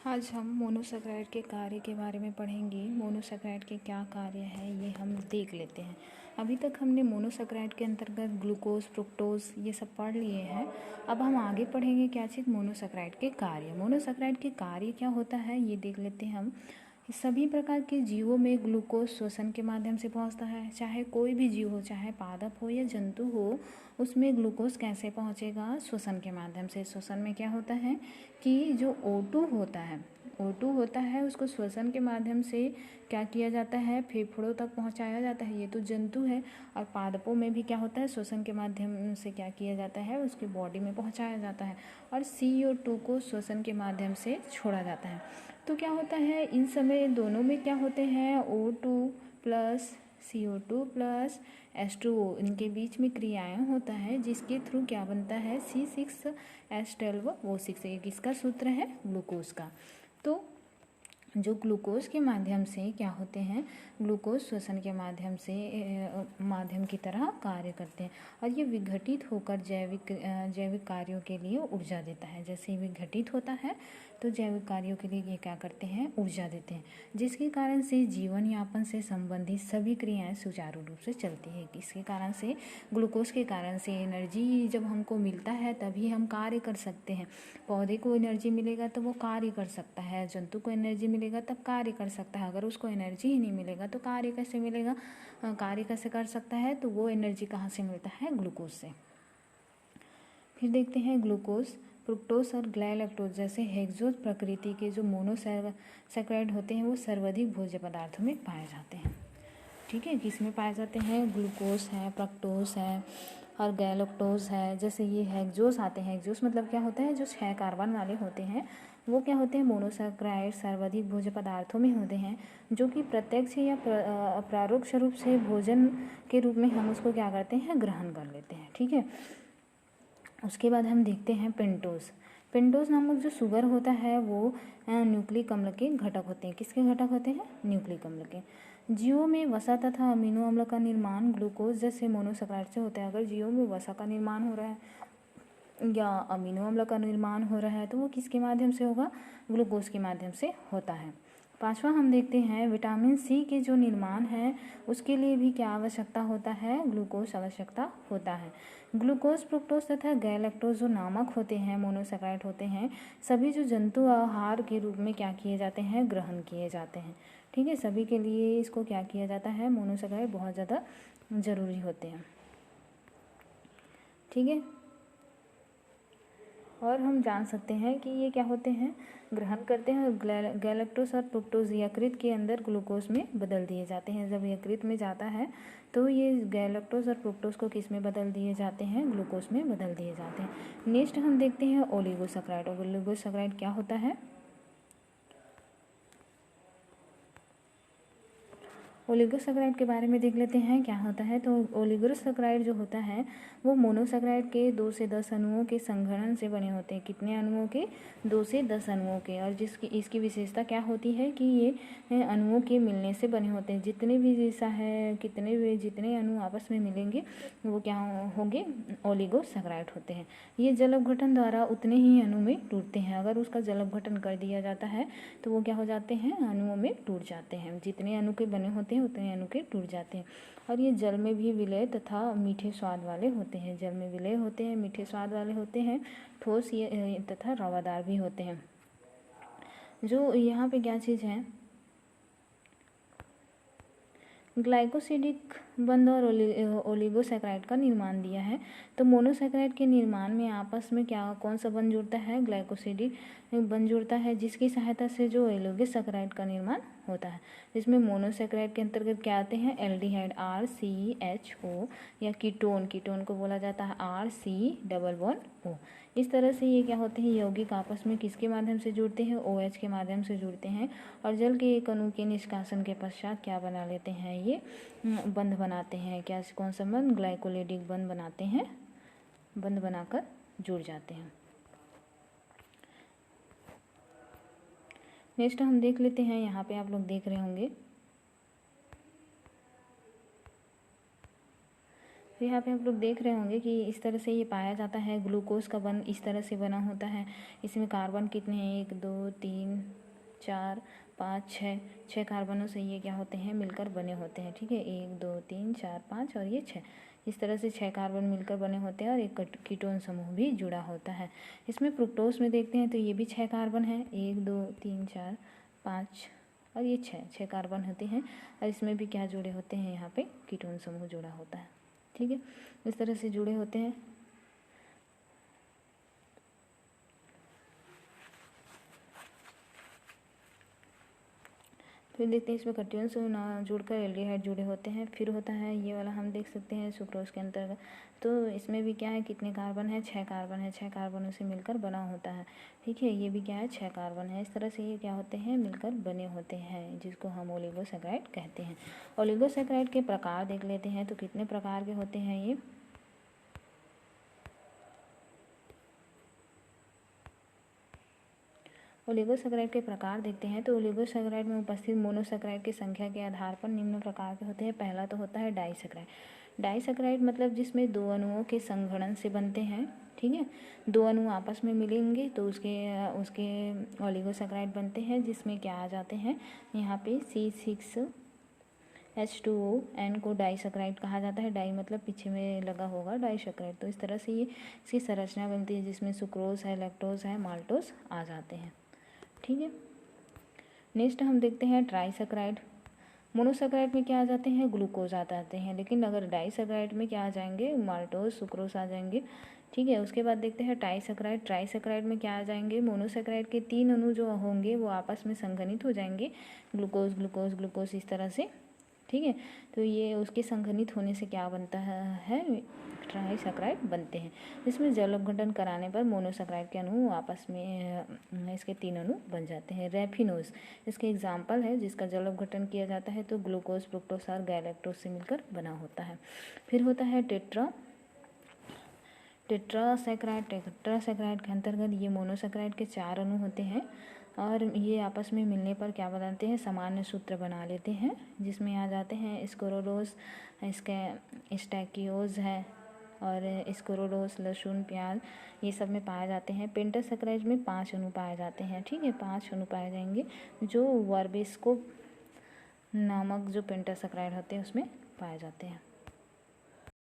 आज हम मोनोसैकेराइड के कार्य के बारे में पढ़ेंगे। मोनोसैकेराइड के क्या कार्य है ये हम देख लेते हैं। अभी तक हमने मोनोसैकेराइड के अंतर्गत ग्लूकोज, फ्रुक्टोज ये सब पढ़ लिए हैं। अब हम आगे पढ़ेंगे क्या चीज़, मोनोसैकेराइड के कार्य। मोनोसैकेराइड के कार्य क्या होता है ये देख लेते हैं हम। सभी प्रकार के जीवों में ग्लूकोज श्वसन के माध्यम से पहुंचता है। चाहे कोई भी जीव हो, चाहे पादप हो या जंतु हो, उसमें ग्लूकोज कैसे पहुंचेगा? श्वसन के माध्यम से। श्वसन में क्या होता है कि जो O2 होता है उसको श्वसन के माध्यम से क्या किया जाता है? फेफड़ों तक पहुंचाया जाता है। ये तो जंतु है। और पादपों में भी क्या होता है? श्वसन के माध्यम से क्या किया जाता है? उसकी बॉडी में पहुंचाया जाता है। और CO2 को श्वसन के माध्यम से छोड़ा जाता है। तो क्या होता है इन समय दोनों में क्या होते हैं? O2 plus CO2 plus H2O, इनके बीच में क्रियाएं होता है जिसके थ्रू क्या बनता है? C6H12O6। ये किसका सूत्र है? ग्लूकोज का। तो जो ग्लूकोज के माध्यम से क्या होते हैं? ग्लूकोज श्वसन के माध्यम की तरह कार्य करते हैं और ये विघटित होकर जैविक कार्यों के लिए ऊर्जा देता है। जैसे ही विघटित होता है तो जैविक कार्यों के लिए ये क्या करते हैं? ऊर्जा देते हैं, जिसके कारण से जीवन यापन से संबंधित सभी क्रियाएं सुचारू रूप से चलती है। इसके कारण से, ग्लूकोज के कारण से एनर्जी जब हमको मिलता है तभी हम कार्य कर सकते हैं। पौधे को एनर्जी मिलेगा तो वो कार्य कर सकता है, जंतु को एनर्जी मिलेगा तब कार्य कर सकता है। अगर उसको एनर्जी ही नहीं मिलेगा तो कार्य कैसे मिलेगा? कार्य कैसे कर सकता है? तो वो एनर्जी कहाँ से मिलता है? ग्लूकोज से। फिर देखते हैं ग्लूकोज, फ्रुक्टोज और ग्लाइलैक्टोज जैसे हेक्सोज प्रकृति के जो मोनोसैकेराइड होते हैं वो सर्वाधिक भोज्य पदार्थों में पाए जाते हैं। ठीक है, किसमें पाए जाते हैं? ग्लूकोज है, फ्रक्टोज है और गैलेक्टोज है। जैसे ये हेक्सोज आते हैं, हेक्सोज मतलब क्या होता है? जो 6 कार्बन वाले होते हैं वो क्या होते हैं? मोनोसैकेराइड सर्वाधिक भोज्य पदार्थों में होते हैं, जो कि प्रत्यक्ष या परोक्ष रूप से भोजन के रूप में हम उसको क्या करते हैं? ग्रहण कर लेते हैं। ठीक है, उसके बाद हम देखते हैं पेंटोज। पेंटोज नामक जो शुगर होता है वो न्यूक्लिक अम्ल के घटक होते हैं। किसके घटक होते हैं? न्यूक्लिक अम्ल के। जीवों में वसा तथा अमीनो अम्ल का निर्माण ग्लूकोज जैसे मोनोसैकेराइड से होता है। अगर जीवों में वसा का निर्माण हो रहा है या अमीनो अम्ल का निर्माण हो रहा है तो वो किसके माध्यम से होगा? ग्लूकोज के माध्यम से होता है। पांचवा हम देखते हैं विटामिन सी के जो निर्माण है उसके लिए भी क्या आवश्यकता होता है? ग्लूकोज आवश्यकता होता है। ग्लूकोज, फ्रुक्टोज तथा गैलेक्टोज जो नामक होते हैं, मोनोसैकेराइड होते हैं, सभी जो जंतु आहार के रूप में क्या किए जाते हैं? ग्रहण किए जाते हैं। ठीक है, सभी के लिए इसको क्या किया जाता है? मोनोसैकेराइड बहुत ज़्यादा जरूरी होते हैं। ठीक है, और हम जान सकते हैं कि ये क्या होते हैं? ग्रहण करते हैं। गैलेक्टोज और फ्रुक्टोज यकृत के अंदर ग्लूकोज में बदल दिए जाते हैं। जब यकृत में जाता है तो ये गैलेक्टोज और फ्रुक्टोज को किस में बदल दिए जाते हैं? ग्लूकोज में बदल दिए जाते हैं। नेक्स्ट हम देखते हैं ओलिगोसैकेराइड। ओलिगोसैकेराइड क्या होता है? ओलिगोसैकेराइड के बारे में देख लेते हैं क्या होता है। तो ओलिगोसैकेराइड जो होता है वो मोनोसैकेराइड के 2 से 10 अणुओं के संघनन से बने होते हैं। कितने अणुओं के? 2 से 10 अणुओं के। और इसकी विशेषता क्या होती है कि ये अणुओं के मिलने से बने होते हैं। जितने भी जितने अणु आपस में मिलेंगे वो क्या होंगे? ओलिगोसैकेराइड होते हैं। ये जल अपघटन द्वारा उतने ही अणु में टूटते हैं। अगर उसका जल अपघटन कर दिया जाता है तो वो क्या हो जाते हैं? अणुओं में टूट जाते हैं। जितने अणु के बने होते हैं उतने अणु के टूट जाते हैं। और ये जल में भी विलय तथा मीठे स्वाद वाले होते हैं। जल में विलय होते हैं, मीठे स्वाद वाले होते हैं, ठोस तथा रवादार भी होते हैं। जो यहाँ पे क्या चीज़ है? ग्लाइकोसिडिक बंध और ओलिगोसैकेराइड का निर्माण दिया है। तो मोनोसैकेराइड के निर्माण में आपस में कौन सा बंध जुड़ता है? ग्लाइकोसिडिक बंध जुड़ता है, जिसकी सहायता से जो ओलिगोसैकेराइड का निर्माण होता है। जिसमें मोनोसैकेराइड के अंतर्गत क्या आते हैं? एल्डिहाइड RCHO या कीटोन को बोला जाता है RC++O। इस तरह से ये क्या होते हैं? यौगिक आपस में किसके माध्यम से जुड़ते हैं? OH के माध्यम से जुड़ते हैं। और जल के एक अणु के निष्कासन के पश्चात क्या बना लेते हैं? ये बंध बनाते हैं। क्या? कौन सा बंध? ग्लाइकोलिडिक बंध बनाते हैं, बंध बनाकर जुड़ जाते हैं। नेक्स्ट हम देख लेते हैं, यहाँ पे आप लोग देख रहे होंगे तो यहाँ पे आप लोग देख रहे होंगे कि इस तरह से ये पाया जाता है। ग्लूकोज का बन इस तरह से बना होता है। इसमें कार्बन कितने हैं, 1 2 3 4 5 6 कार्बनों से ये क्या होते हैं, मिलकर बने होते हैं। ठीक है, 1 2 3 4 5 और ये 6, इस तरह से 6 कार्बन मिलकर बने होते हैं और एक कीटोन समूह भी जुड़ा होता है। इसमें फ्रुक्टोज में देखते हैं तो ये भी 6 कार्बन है, 1 2 3 4 5 और ये 6 कार्बन होते हैं। और इसमें भी क्या जुड़े होते हैं, यहाँ पे कीटोन समूह जुड़ा होता है। ठीक है, इस तरह से जुड़े होते हैं। फिर देखते हैं इसमें कटियन से ना जुड़कर एल्डिहाइड जुड़े होते हैं। फिर होता है ये वाला, हम देख सकते हैं सुक्रोज के अंतर्गत। तो इसमें भी क्या है, कितने कार्बन है, 6 कार्बन है, 6 कार्बनों से मिलकर बना होता है। ठीक है, ये भी क्या है, 6 कार्बन है। इस तरह से ये क्या होते हैं, मिलकर बने होते हैं, जिसको हम ओलिगोसैकेराइड कहते हैं। ओलिगोसैकेराइड के प्रकार देख लेते हैं, तो कितने प्रकार के होते हैं ये। ओलिगोसैकेराइड के प्रकार देखते हैं तो ओलिगोसैकेराइड में उपस्थित मोनोसैकेराइड की संख्या के आधार पर निम्न प्रकार के होते हैं। पहला तो होता है डाइसैकेराइड। डाइसैकेराइड मतलब जिसमें 2 अणुओं के संघनन से बनते हैं। ठीक है, 2 अणु आपस में मिलेंगे तो उसके ओलिगोसैकेराइड बनते हैं, जिसमें क्या आ जाते हैं, यहाँ पे C6H2O N को डाइसैकेराइड कहा जाता है। डाई मतलब पीछे में लगा होगा, डाइसैकेराइड। तो इस तरह से ये इसकी संरचना बनती है, जिसमें सुक्रोज है, लैक्टोज है, माल्टोज आ जाते हैं। ठीक है, नेक्स्ट हम देखते हैं ट्राइसैकेराइड। मोनोसैकेराइड में क्या आ जाते हैं, ग्लूकोज आ जाते हैं, लेकिन अगर डाइसैकेराइड में क्या आ जाएंगे, माल्टोज, सुक्रोज आ जाएंगे। ठीक है, उसके बाद देखते हैं ट्राइसैकेराइड। ट्राइसैकेराइड में क्या आ जाएंगे, मोनोसैकेराइड के 3 अणु जो होंगे वो आपस में संघनित हो जाएंगे, ग्लूकोज ग्लूकोज ग्लूकोज इस तरह से। ठीक है, तो ये उसके संघनित होने से क्या बनता है, ट्राइसैकेराइड बनते हैं। इसमें जल अपघटन कराने पर मोनोसैकेराइड के अणु आपस में इसके 3 अणु बन जाते हैं। रैफिनोज इसके एग्जाम्पल है, जिसका जल अपघटन किया जाता है तो ग्लूकोज, फ्रुक्टोज और गैलेक्टोज से मिलकर बना होता है। फिर होता है टेट्रासैकेराइड। टेट्रासैकेराइड के अंतर्गत ये मोनोसैकेराइड के 4 अणु होते हैं और ये आपस में मिलने पर क्या बनाते हैं, सामान्य सूत्र बना लेते हैं, जिसमें आ जाते हैं स्क्लेरोज, स्टैकियोज है और स्क्लेरोज, लहसुन, प्याज, ये सब में पाए जाते हैं। पेंटासैकेराइड में 5 अणु पाए जाते हैं। ठीक है, 5 अणु पाए जाएंगे, जो वर्बिस्को नामक जो पेंटासैकेराइड होते हैं उसमें पाए जाते हैं।